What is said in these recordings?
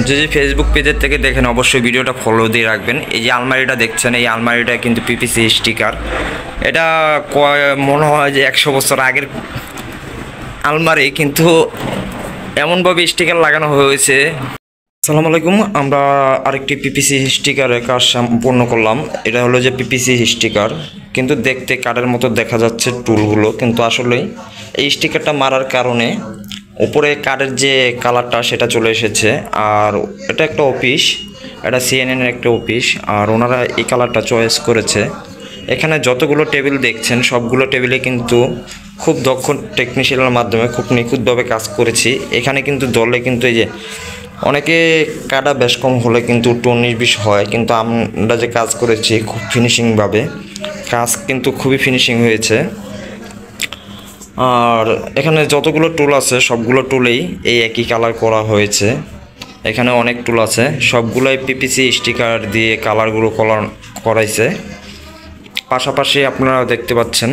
যদি ফেসবুক পেজের থেকে দেখেন অবশ্যই ভিডিওটা ফলো দিয়ে রাখবেন। এই যে আলমারিটা দেখছেন, এই আলমারিটা কিন্তু পিপিসি স্টিকার। এটা মনে হয় যে 100 বছর আগের আলমারি, কিন্তু এমনভাবে স্টিকার লাগানো হয়েছে। আসসালামু আলাইকুম, আমরা আরেকটি পিপিসি স্টিকারের কাজ সম্পূর্ণ করলাম। এটা হলো যে পিপিসি স্টিকার, কিন্তু দেখতে কাঠের মতো দেখা যাচ্ছে টুলগুলো, কিন্তু আসলে এই স্টিকারটা মারার কারণে উপরে কাঠের যে কালারটা সেটা চলে এসেছে। আর এটা একটা অফিস, এটা সিএনএনের একটা অফিস, আর ওনারা এই কালারটা চয়েস করেছে। এখানে যতগুলো টেবিল দেখছেন সবগুলো টেবিলে কিন্তু খুব দক্ষ টেকনিশিয়ানের মাধ্যমে খুব নিখুঁতভাবে কাজ করেছি। এখানে কিন্তু দলে কিন্তু এই যে অনেকে কাটা বেশ কম হলে কিন্তু 19-20 হয়, কিন্তু আমরা যে কাজ করেছি খুব ফিনিশিংভাবে, কাজ কিন্তু খুবই ফিনিশিং হয়েছে। আর এখানে যতগুলো টুল আছে সবগুলো টুলেই এই একই কালার করা হয়েছে। এখানে অনেক টুল আছে, সবগুলোই পিপিসি স্টিকার দিয়ে কালারগুলো করাইছে। পাশাপাশি আপনারা দেখতে পাচ্ছেন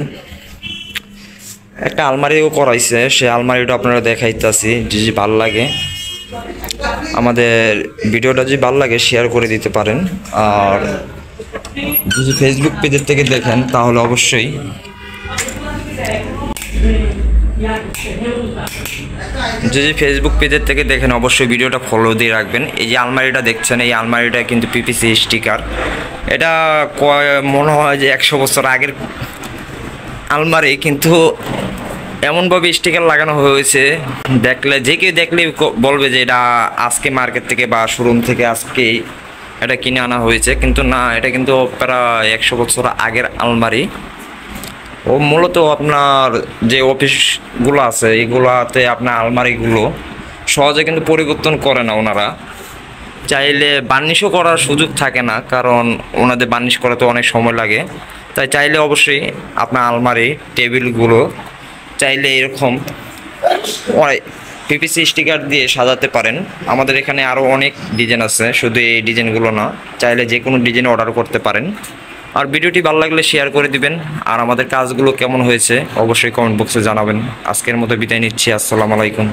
একটা আলমারিও করাইছে, সেই আলমারিটা আপনারা দেখাইতেছি। যদি ভালো লাগে আমাদের ভিডিওটা, যদি ভালো লাগে শেয়ার করে দিতে পারেন। আর যদি ফেসবুক পেজের থেকে দেখেন তাহলে অবশ্যই ভিডিওটা ফলো দিয়ে রাখবেন। এই যে আলমারিটা দেখছেন, এই আলমারিটা কিন্তু পিপিসি স্টিকার। এটা মনে হয় যে 100 বছর আগের আলমারি, কিন্তু এমনভাবে স্টিকার লাগানো হয়েছে দেখলে যে কেউ দেখলে বলবে যে এটা আজকে মার্কেট থেকে বা শোরুম থেকে আজকে এটা কিনে আনা হয়েছে, কিন্তু না, এটা কিন্তু প্রায় 100 বছর আগের আলমারি। ও মূলত আপনার যে অফিসগুলো আছে এগুলাতে আপনার আলমারিগুলো সহজে কিন্তু পরিবর্তন করে না ওনারা। চাইলে বার্নিশও করার সুযোগ থাকে না, কারণ ওনাদের বার্নিশ করাতে অনেক সময় লাগে। তাই চাইলে অবশ্যই আপনার আলমারি টেবিলগুলো চাইলে এরকম পিপিসি স্টিকার দিয়ে সাজাতে পারেন। আমাদের এখানে আরও অনেক ডিজাইন আছে, শুধু এই ডিজাইনগুলো না, চাইলে যে কোনো ডিজাইন অর্ডার করতে পারেন। আর ভিডিওটি ভালো লাগলে শেয়ার করে দিবেন। আর আমাদের কাজগুলো কেমন হয়েছে অবশ্যই কমেন্ট বক্সে জানাবেন। আজকের মতো বিদায় নিচ্ছি, আসসালামু আলাইকুম।